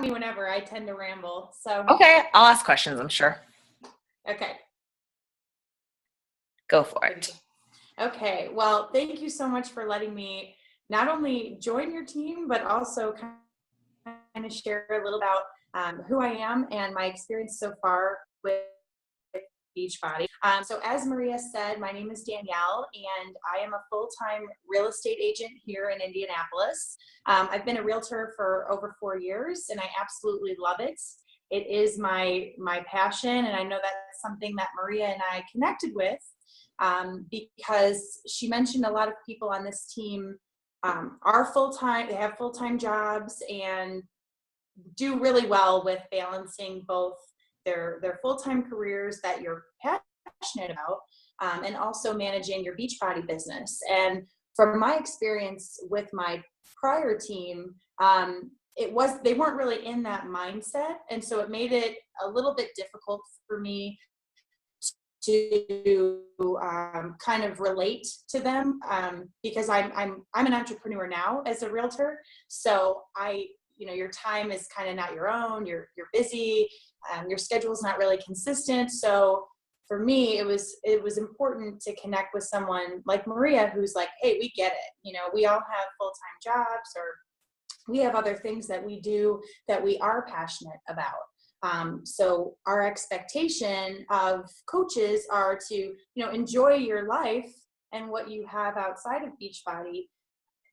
me whenever. I tend to ramble. So Okay, I'll ask questions, I'm sure. okay. Go for it. Okay. Well, thank you so much for letting me not only join your team, but also kind of share a little about who I am and my experience so far with Beachbody. So as Maria said, my name is Danielle, and I am a full-time real estate agent here in Indianapolis. I've been a realtor for over 4 years, and I absolutely love it. It is my passion, and I know that's something that Maria and I connected with because she mentioned a lot of people on this team are full-time, they have full-time jobs and do really well with balancing both their full-time careers that you're passionate about and also managing your Beachbody business. And from my experience with my prior team, they weren't really in that mindset, and so it made it a little bit difficult for me to kind of relate to them because I'm an entrepreneur now as a realtor. So your time is kind of not your own. You're busy. Your schedule's not really consistent. So for me, it was important to connect with someone like Maria, who's like, hey, we get it. We all have full-time jobs, or we have other things that we do that we are passionate about. So our expectation of coaches are to, enjoy your life and what you have outside of Beachbody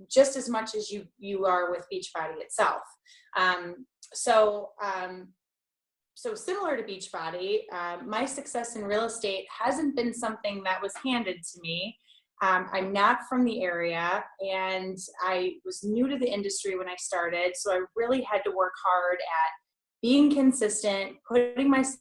just as much as you are with Beachbody itself. So similar to Beachbody, my success in real estate hasn't been something that was handed to me. I'm not from the area, and I was new to the industry when I started, so I really had to work hard at being consistent, putting myself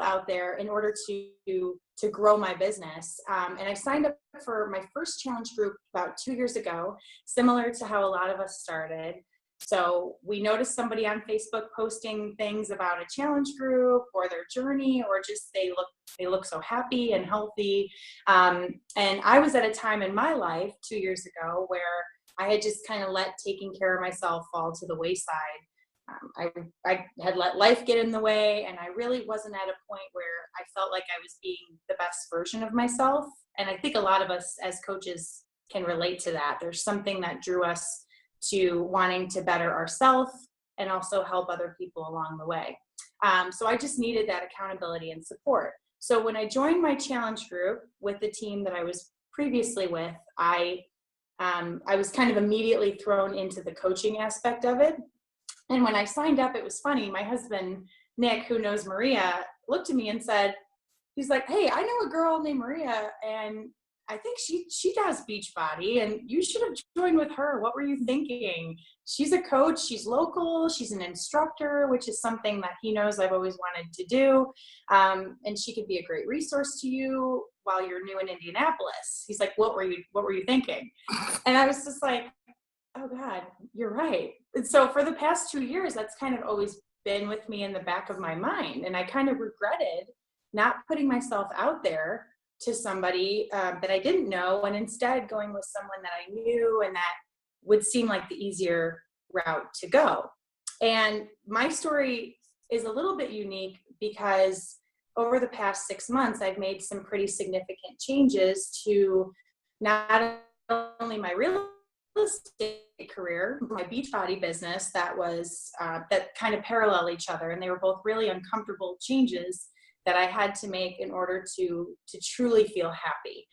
out there in order to grow my business. And I signed up for my first challenge group about 2 years ago, similar to how a lot of us started. So we noticed somebody on Facebook posting things about a challenge group or their journey, or just they look so happy and healthy. And I was at a time in my life 2 years ago where I had just kind of let taking care of myself fall to the wayside. I had let life get in the way, and I really wasn't at a point where I felt like I was being the best version of myself. And I think a lot of us as coaches can relate to that. There's something that drew us to wanting to better ourselves and also help other people along the way. So I just needed that accountability and support. So when I joined my challenge group with the team that I was previously with, I was kind of immediately thrown into the coaching aspect of it. And when I signed up, it was funny. My husband, Nick, who knows Maria, looked at me and said, he's like, hey, I know a girl named Maria, and I think she does Beachbody, and you should have joined with her. What were you thinking? She's a coach. She's local. She's an instructor, which is something that he knows I've always wanted to do. And she could be a great resource to you while you're new in Indianapolis. He's like, what were you thinking? And I was just like, oh God, you're right. And so for the past 2 years, that's kind of always been with me in the back of my mind. And I kind of regretted not putting myself out there to somebody that I didn't know, and instead going with someone that I knew and that would seem like the easier route to go. And my story is a little bit unique because over the past 6 months, I've made some pretty significant changes to not only my real estate career, my Beachbody business that kind of parallel each other. And they were both really uncomfortable changes that I had to make in order to truly feel happy.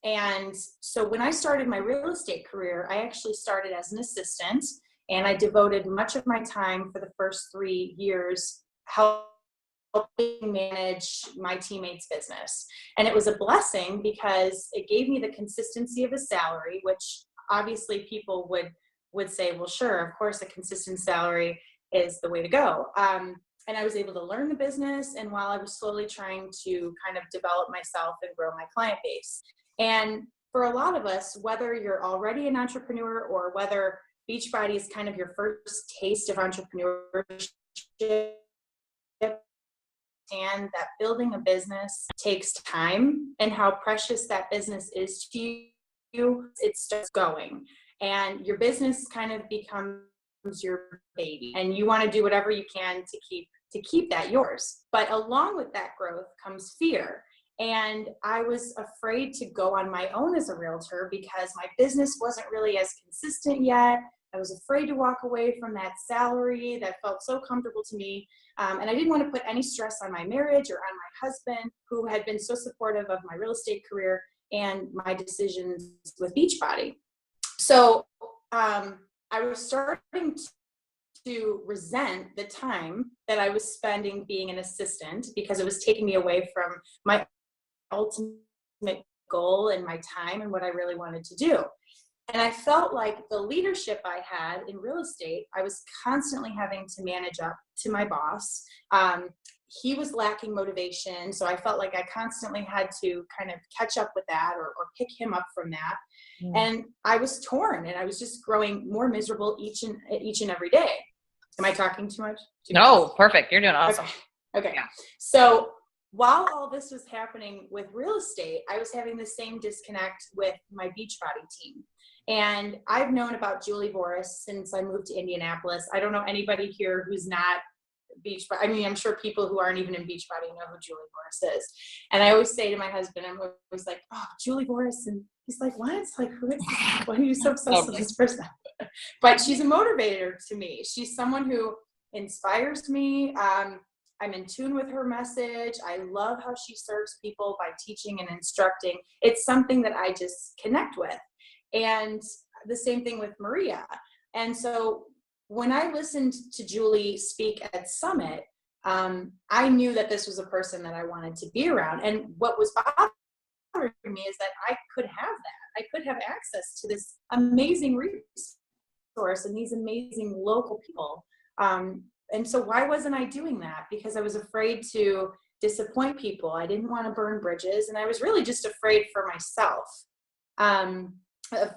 And so when I started my real estate career, I actually started as an assistant, and I devoted much of my time for the first 3 years helping manage my teammates' business. And it was a blessing because it gave me the consistency of a salary, which obviously people would say, well, sure, of course, a consistent salary is the way to go. And I was able to learn the business, and while I was slowly trying to kind of develop myself and grow my client base. And for a lot of us, whether you're already an entrepreneur or whether Beachbody is kind of your first taste of entrepreneurship, and that building a business takes time, and how precious that business is to you, it starts going. And your business kind of becomes your baby, and you want to do whatever you can to keep that yours. But along with that growth comes fear. And I was afraid to go on my own as a realtor because my business wasn't really as consistent yet. I was afraid to walk away from that salary that felt so comfortable to me. And I didn't want to put any stress on my marriage or on my husband, who had been so supportive of my real estate career and my decisions with Beachbody. So I was starting to resent the time that I was spending being an assistant, because it was taking me away from my ultimate goal and my time and what I really wanted to do. And I felt like the leadership I had in real estate, I was constantly having to manage up to my boss. He was lacking motivation, so I felt like I constantly had to kind of catch up with that or pick him up from that. Mm. And I was torn, and I was just growing more miserable each and every day. Am I talking too much? No, perfect. You're doing awesome. Okay. Yeah. So while all this was happening with real estate, I was having the same disconnect with my Beachbody team. And I've known about Julie Boris since I moved to Indianapolis. I don't know anybody here who's not Beachbody. I mean, I'm sure people who aren't even in Beachbody know who Julie Boris is. And I always say to my husband, I'm always like, oh, Julie Boris. And he's like, what? It's like, who is this? Why are you so obsessed with this person? But she's a motivator to me. She's someone who inspires me. I'm in tune with her message. I love how she serves people by teaching and instructing. It's something that I just connect with. And the same thing with Maria. And so when I listened to Julie speak at Summit, I knew that this was a person that I wanted to be around. And what was bothering me is that I could have that. I could have access to this amazing resource and these amazing local people. And so why wasn't I doing that? Because I was afraid to disappoint people. I didn't want to burn bridges. And I was really just afraid for myself, of,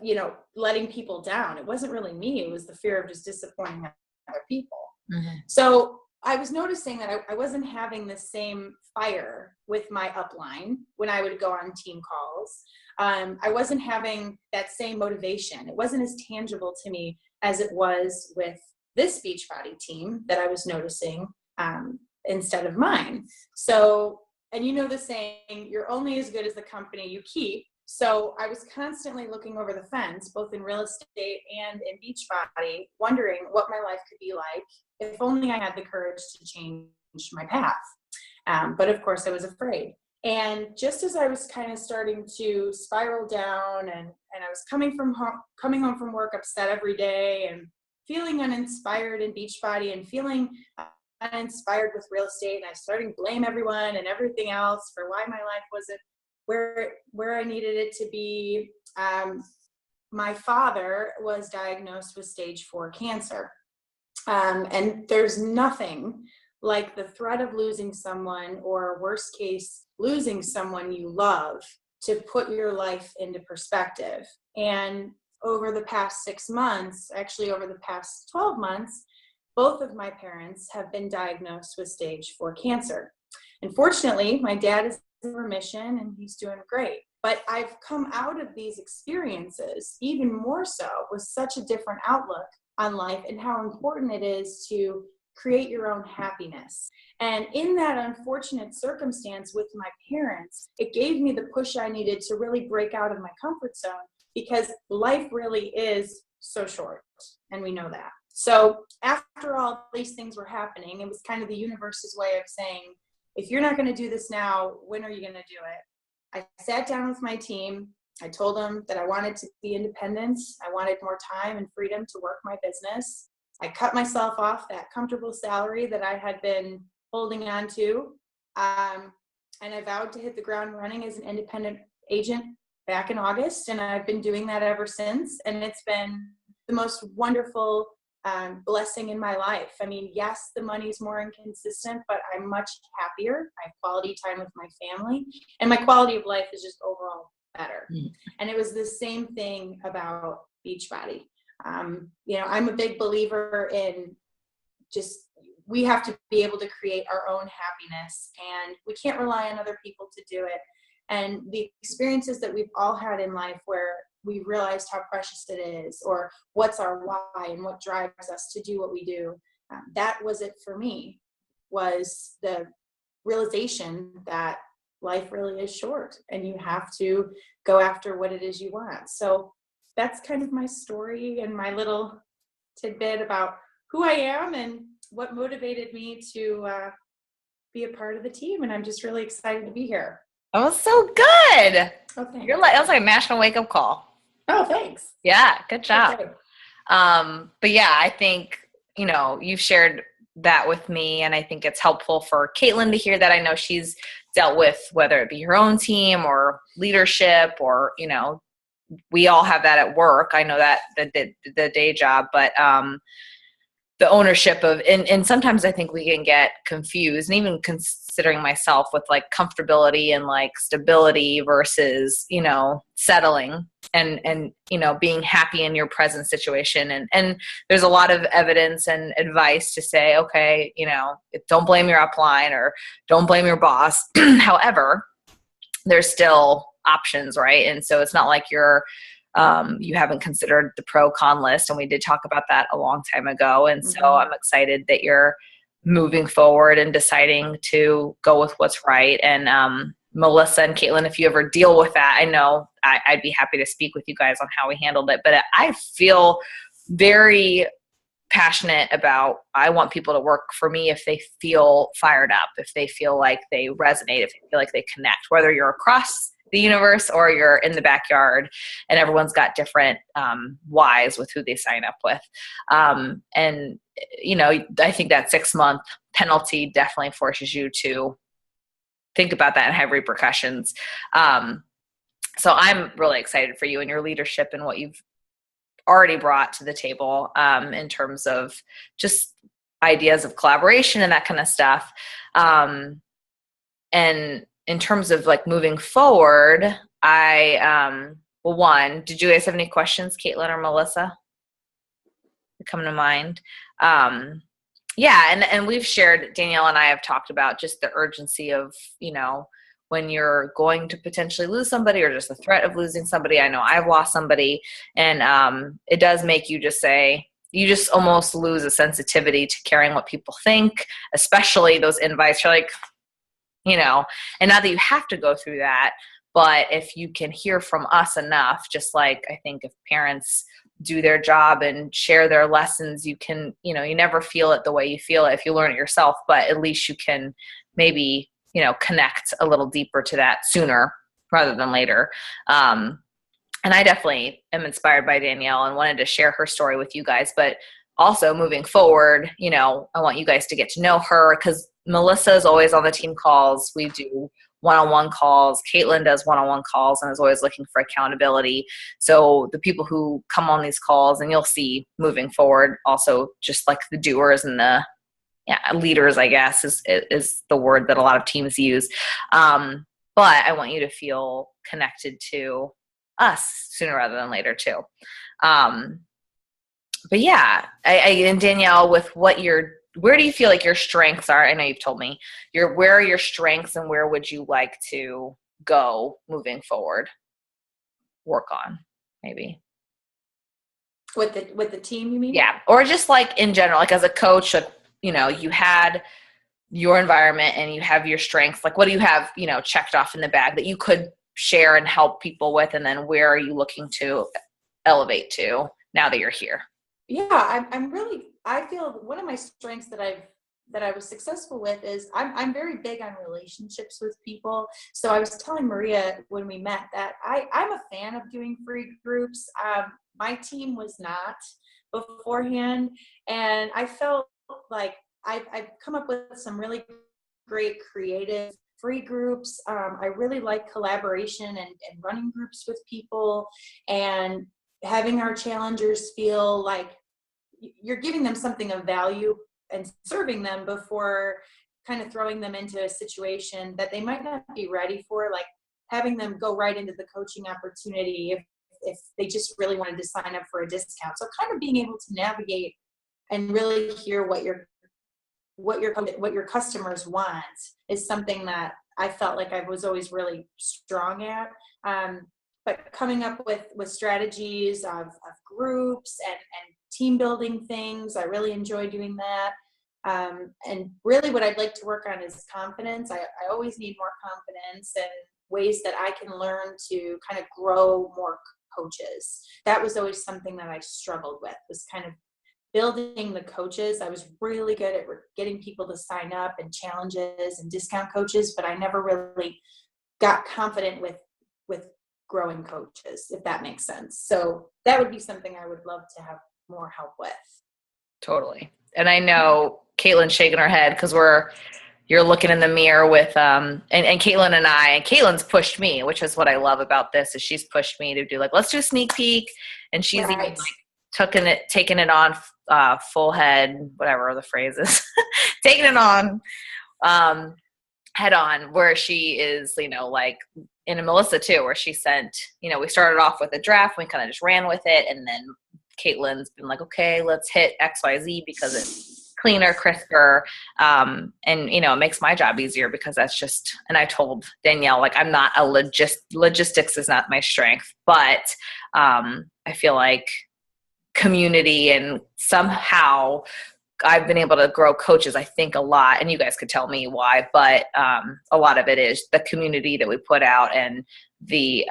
letting people down. It wasn't really me. It was the fear of just disappointing other people. Mm-hmm. So I was noticing that I wasn't having the same fire with my upline when I would go on team calls. I wasn't having that same motivation. It wasn't as tangible to me as it was with this Beachbody team that I was noticing instead of mine. So, and the saying, you're only as good as the company you keep. So I was constantly looking over the fence, both in real estate and in Beachbody, wondering what my life could be like if only I had the courage to change my path. But of course I was afraid. And just as I was kind of starting to spiral down and I was coming home from work upset every day and feeling uninspired in Beachbody and feeling uninspired with real estate, and I started to blame everyone and everything else for why my life wasn't where I needed it to be. My father was diagnosed with stage 4 cancer. And there's nothing like the threat of losing someone, or worst case, losing someone you love, to put your life into perspective. And over the past 6 months, actually over the past 12 months, both of my parents have been diagnosed with stage 4 cancer. And fortunately, my dad is in remission and he's doing great. But I've come out of these experiences even more so with such a different outlook on life and how important it is to create your own happiness. And in that unfortunate circumstance with my parents, it gave me the push I needed to really break out of my comfort zone, because life really is so short, and we know that. So after all these things were happening, it was kind of the universe's way of saying, if you're not going to do this now, when are you going to do it? I sat down with my team. I told them that I wanted to be independent. I wanted more time and freedom to work my business. I cut myself off that comfortable salary that I had been holding on to. And I vowed to hit the ground running as an independent agent back in August. And I've been doing that ever since. And it's been the most wonderful blessing in my life. I mean, yes, the money's more inconsistent, but I'm much happier. I have quality time with my family, and my quality of life is just overall better. And it was the same thing about Beachbody. I'm a big believer in just, we have to be able to create our own happiness, and we can't rely on other people to do it. And the experiences that we've all had in life where we realized how precious it is, or what's our why and what drives us to do what we do. That was it for me, was the realization that life really is short and you have to go after what it is you want. So that's kind of my story and my little tidbit about who I am and what motivated me to be a part of the team. And I'm just really excited to be here. Oh, so good. Oh, thanks. That was like a national wake-up call. Oh, thanks. Yeah, good job. Okay. But yeah, I think, you've shared that with me, and I think it's helpful for Caitlin to hear that. I know she's dealt with, whether it be her own team or leadership, or, we all have that at work. I know that the day job, but the ownership of, and sometimes I think we can get confused, and even considering myself, with like comfortability and like stability versus, settling and, being happy in your present situation. And there's a lot of evidence and advice to say, okay, don't blame your upline or don't blame your boss. However, there's still options, right? And so it's not like you haven't considered the pro-con list, and we did talk about that a long time ago. And so I'm excited that you're moving forward and deciding to go with what's right. And Melissa and Caitlin, if you ever deal with that, I know I'd be happy to speak with you guys on how we handled it. But I feel very passionate about, I want people to work for me if they feel fired up, if they feel like they resonate, if they feel like they connect, whether you're across the universe or you're in the backyard, and everyone's got different whys with who they sign up with. And, I think that 6-month penalty definitely forces you to think about that and have repercussions. So I'm really excited for you and your leadership and what you've already brought to the table in terms of just ideas of collaboration and that kind of stuff. And in terms of like moving forward, one, did you guys have any questions, Caitlin or Melissa, that come to mind? Yeah. And we've shared, Danielle and I have talked about just the urgency of, when you're going to potentially lose somebody or just the threat of losing somebody. I know I've lost somebody, and it does make you just say, you just almost lose a sensitivity to caring what people think, especially those invites. You're like, and not that you have to go through that, but if you can hear from us enough, just like I think if parents do their job and share their lessons, you can, you never feel it the way you feel it if you learn it yourself, but at least you can maybe, connect a little deeper to that sooner rather than later. And I definitely am inspired by Danielle and wanted to share her story with you guys, but also moving forward, I want you guys to get to know her, because Melissa is always on the team calls. We do one-on-one calls. Caitlin does one-on-one calls and is always looking for accountability. So the people who come on these calls, and you'll see moving forward, also just like the doers and the leaders, I guess, is the word that a lot of teams use. But I want you to feel connected to us sooner rather than later too. But yeah, and Danielle, with where do you feel like your strengths are? I know you've told me where are your strengths, and where would you like to go moving forward? Work on maybe with the team, you mean? Yeah, or just like in general, like as a coach, like, you had your environment and you have your strengths. Like, what do you have, checked off in the bag that you could share and help people with? And then where are you looking to elevate to now that you're here? Yeah, I feel one of my strengths that I was successful with is I'm very big on relationships with people. So I was telling Maria when we met that I'm a fan of doing free groups. My team was not beforehand, and I felt like I've come up with some really great creative free groups. I really like collaboration and running groups with people, and having our challengers feel like you're giving them something of value and serving them before kind of throwing them into a situation that they might not be ready for, like having them go right into the coaching opportunity if they just really wanted to sign up for a discount. So kind of being able to navigate and really hear what your customers want is something that I felt like I was always really strong at. but coming up with strategies of groups and team building things. I really enjoy doing that. And really what I'd like to work on is confidence. I always need more confidence and ways that I can learn to kind of grow more coaches. That was always something that I struggled with, was kind of building the coaches. I was really good at getting people to sign up and challenges and discount coaches, but I never really got confident with growing coaches, if that makes sense. So that would be something I would love to have more help with. Totally. And I know Caitlin's shaking her head because you're looking in the mirror with and Caitlin and Caitlin's pushed me, which is what I love about this, is she's pushed me to do like, let's do a sneak peek. And she's even like taking it on full head, whatever the phrase is, taking it on head on, where she is, like in Melissa too, where she sent, we started off with a draft, we kind of just ran with it. And then Caitlin's been like, okay, let's hit XYZ because it's cleaner, crisper. And, it makes my job easier because that's just, and I told Danielle, like, I'm not logistics is not my strength, but I feel like community and somehow I've been able to grow coaches, I think, a lot, and you guys could tell me why, but a lot of it is the community that we put out and the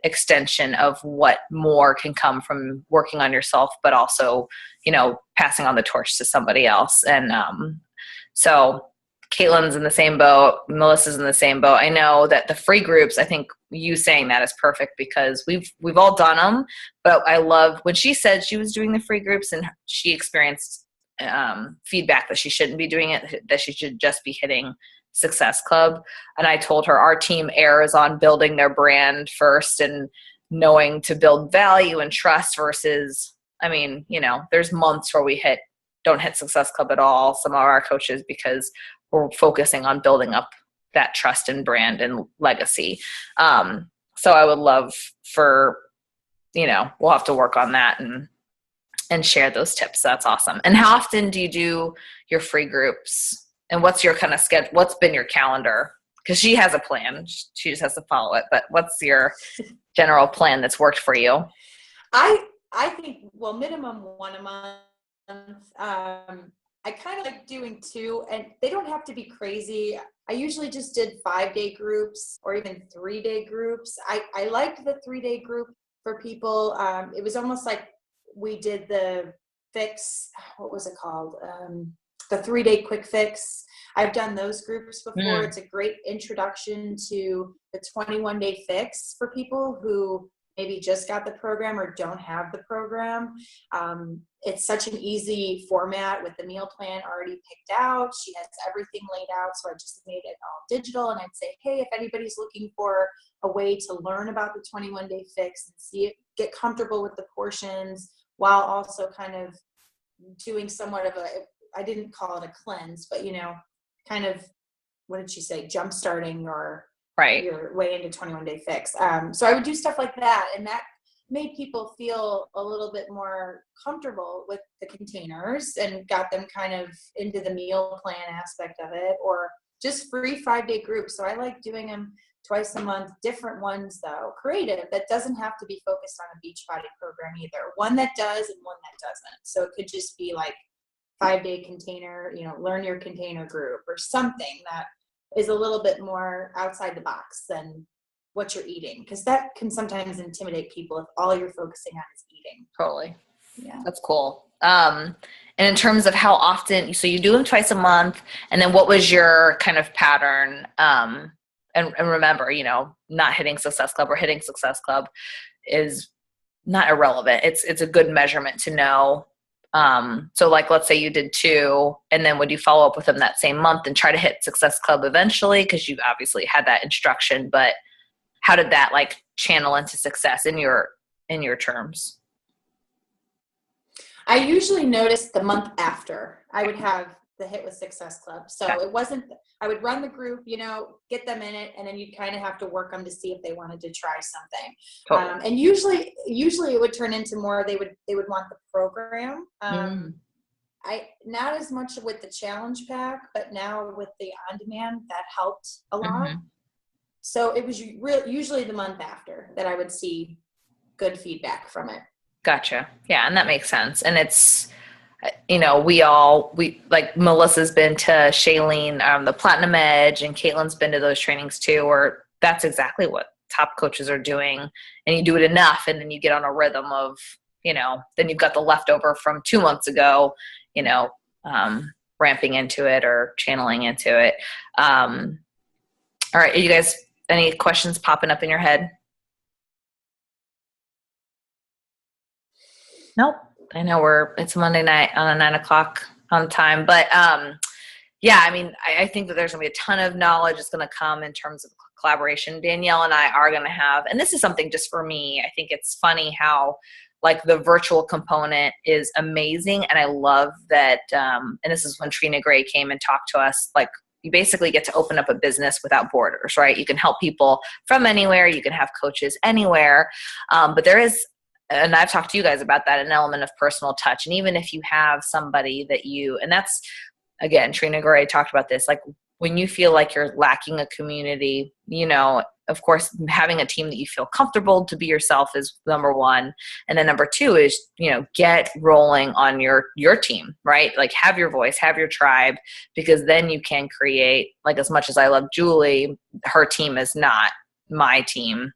extension of what more can come from working on yourself, but also, passing on the torch to somebody else. And so Caitlin's in the same boat, Melissa's in the same boat. I know that the free groups, I think you saying that is perfect because we've all done them, but I love when she said she was doing the free groups and she experienced feedback that she shouldn't be doing it, that she should just be hitting Success Club. And I told her our team errs on building their brand first and knowing to build value and trust versus, there's months where we don't hit Success Club at all, some of our coaches, because we're focusing on building up that trust and brand and legacy. So I would love for, we'll have to work on that and share those tips. That's awesome. And how often do you do your free groups? And what's your kind of schedule? What's been your calendar? Because she has a plan. She just has to follow it. But what's your general plan that's worked for you? I think, minimum one a month. I kind of like doing 2, and they don't have to be crazy. I usually just did 5-day groups or even 3-day groups. I liked the 3-day group for people. It was almost like we did the fix, what was it called? The 3-day quick fix. I've done those groups before. It's a great introduction to the 21-day fix for people who maybe just got the program or don't have the program. It's such an easy format with the meal plan already picked out. She has everything laid out. So I just made it all digital. And I'd say, hey, if anybody's looking for a way to learn about the 21-day fix and see it, get comfortable with the portions, while also kind of doing somewhat of I didn't call it a cleanse, but, kind of, what did she say? Jumpstarting your way into 21-day fix. So I would do stuff like that. And that made people feel a little bit more comfortable with the containers and got them kind of into the meal plan aspect of it, or just free 5-day groups. So I like doing them twice a month, different ones though, creative, that doesn't have to be focused on a Beachbody program either. One that does and one that doesn't. So it could just be like 5-day container, learn your container group or something that is a little bit more outside the box than what you're eating. Because that can sometimes intimidate people if all you're focusing on is eating. Totally. Yeah. That's cool. And in terms of how often, so you do them twice a month, and then what was your kind of pattern? And remember, not hitting Success Club or hitting Success Club is not irrelevant. It's a good measurement to know. So like, let's say you did 2, and then would you follow up with them that same month and try to hit Success Club eventually? Because you obviously had that instruction, but how did that like channel into success in your terms? I usually noticed the month after I would have the hit with Success Club. So it wasn't, I would run the group, get them in it, and then you'd kind of have to work them to see if they wanted to try something. Totally. And usually it would turn into more, they would want the program. I not as much with the challenge pack, but now with the on-demand, that helped a lot. So it was usually the month after that I would see good feedback from it. Gotcha. Yeah. And that makes sense. And it's, we like Melissa's been to Shailene, the Platinum Edge, and Caitlin's been to those trainings too, where that's exactly what top coaches are doing. And you do it enough, and then you get on a rhythm of, then you've got the leftover from 2 months ago, ramping into it or channeling into it. All right. You guys, any questions popping up in your head? Nope. I know it's Monday night on a 9 o'clock on time, but yeah, I mean, I think that there's gonna be a ton of knowledge that's gonna come in terms of collaboration. Danielle and I are gonna have, and this is something just for me, I think it's funny how like the virtual component is amazing. And I love that. And this is when Trina Gray came and talked to us, like you basically get to open up a business without borders, right? You can help people from anywhere. You can have coaches anywhere. But there is, and I've talked to you guys about that, an element of personal touch. And even if you have somebody that and that's, again, Trina Gray talked about this, like when you feel like you're lacking a community, of course, having a team that you feel comfortable to be yourself is number one. And then number two is, get rolling on your team, right? Like have your voice, have your tribe, because then you can create, like, as much as I love Julie, her team is not my team.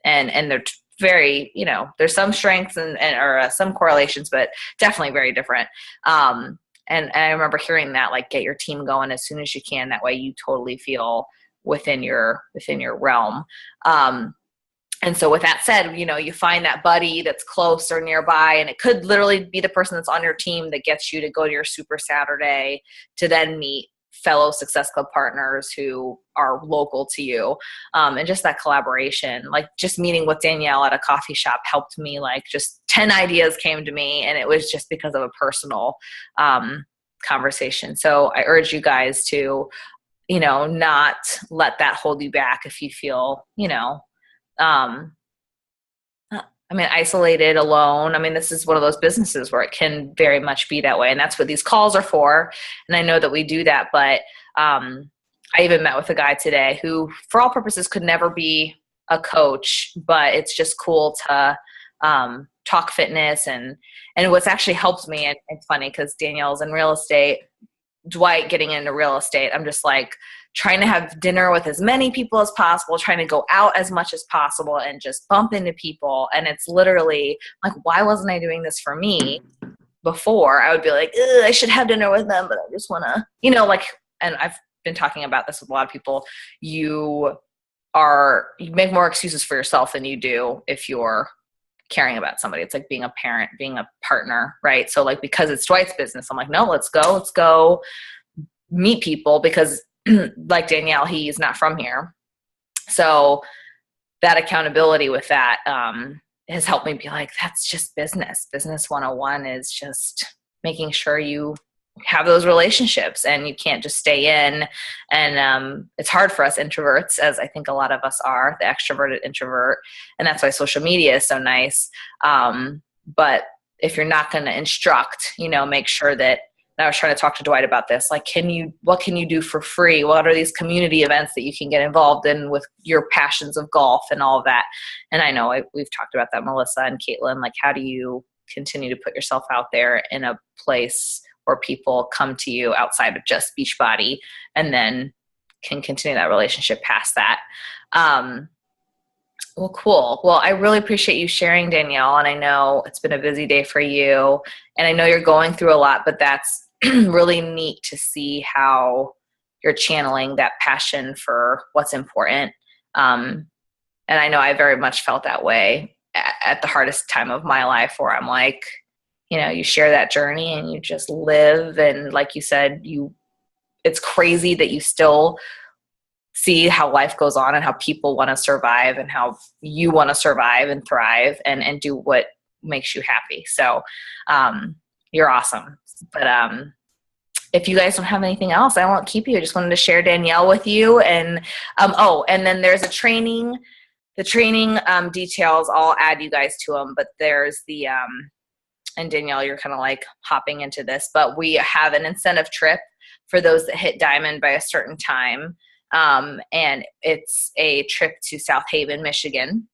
And they're very, there's some strengths or some correlations, but definitely very different. And I remember hearing that, like, get your team going as soon as you can. That way you totally feel within your realm. And so with that said, you find that buddy that's close or nearby, and it could literally be the person that's on your team that gets you to go to your Super Saturday to then meet fellow Success Club partners who are local to you. And just that collaboration, like just meeting with Danielle at a coffee shop helped me, like just 10 ideas came to me, and it was just because of a personal conversation. So I urge you guys to, not let that hold you back if you feel, isolated, alone. I mean, this is one of those businesses where it can very much be that way. And that's what these calls are for. And I know that we do that, but I even met with a guy today who, for all purposes, could never be a coach, but it's just cool to talk fitness. And what's actually helped me, and it's funny because Danielle's in real estate, Dwight getting into real estate, I'm just like trying to have dinner with as many people as possible, trying to go out as much as possible and just bump into people. And it's literally like, why wasn't I doing this for me before? I would be like, I should have dinner with them, but I just want to, and I've been talking about this with a lot of people. You make more excuses for yourself than you do if you're caring about somebody. It's like being a parent, being a partner, right? So like, because it's Dwight's business, I'm like, no, let's go meet people, because like Danielle, he's not from here. So that accountability with that has helped me be like, that's just business. Business 101 is just making sure you have those relationships, and you can't just stay in. And it's hard for us introverts, as I think a lot of us are, the extroverted introvert. And that's why social media is so nice. But if you're not going to instruct, make sure that, and I was trying to talk to Dwight about this, like, what can you do for free? What are these community events that you can get involved in with your passions of golf and all of that? And I know we've talked about that, Melissa and Caitlin, like, how do you continue to put yourself out there in a place where people come to you outside of just Beachbody, and then can continue that relationship past that? Well, cool. Well, I really appreciate you sharing, Danielle. And I know it's been a busy day for you, and I know you're going through a lot, but that's really neat to see how you're channeling that passion for what's important. And I know I very much felt that way at the hardest time of my life, where I'm like, you share that journey and you just live. And like you said, it's crazy that you still see how life goes on and how people want to survive and how you want to survive and thrive and do what makes you happy. So you're awesome. But if you guys don't have anything else, I won't keep you. I just wanted to share Danielle with you. And and then there's a training. The training details, I'll add you guys to them, but there's the and Danielle, you're kind of like hopping into this, but we have an incentive trip for those that hit diamond by a certain time. And it's a trip to South Haven, Michigan.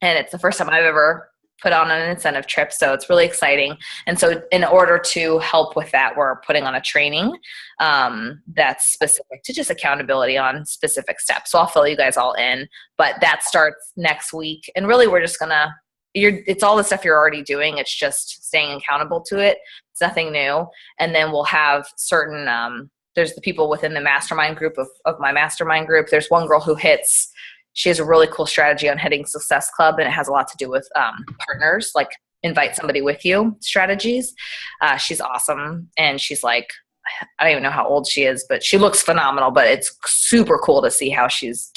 And it's the first time I've ever put on an incentive trip. So it's really exciting. And so in order to help with that, we're putting on a training that's specific to just accountability on specific steps. So I'll fill you guys all in, but that starts next week. And really we're just gonna, it's all the stuff you're already doing. It's just staying accountable to it. It's nothing new. And then we'll have certain, there's the people within the mastermind group of my mastermind group. There's one girl who she has a really cool strategy on hitting Success Club, and it has a lot to do with partners, like invite somebody with you strategies. She's awesome, and she's like, I don't even know how old she is, but she looks phenomenal, but it's super cool to see how she's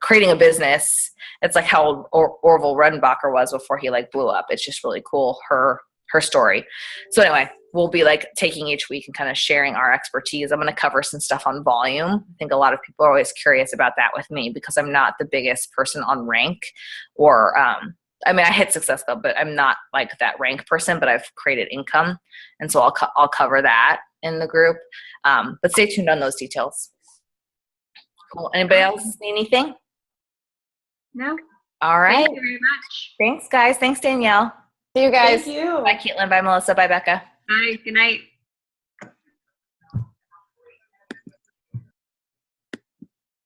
creating a business. It's like how Orville Redenbacher was before he like blew up. It's just really cool, her story. So anyway, we'll be like taking each week and kind of sharing our expertise. I'm going to cover some stuff on volume. I think a lot of people are always curious about that with me because I'm not the biggest person on rank or, I mean, I hit Success Club, but I'm not like that rank person, but I've created income. And so I'll cover that in the group. But stay tuned on those details. Cool. Anybody else see anything? No. All right. Thank you very much. Thanks, guys. Thanks, Danielle. See you guys. Thank you. Bye, Caitlin. Bye, Melissa. Bye, Becca. Bye. Good night.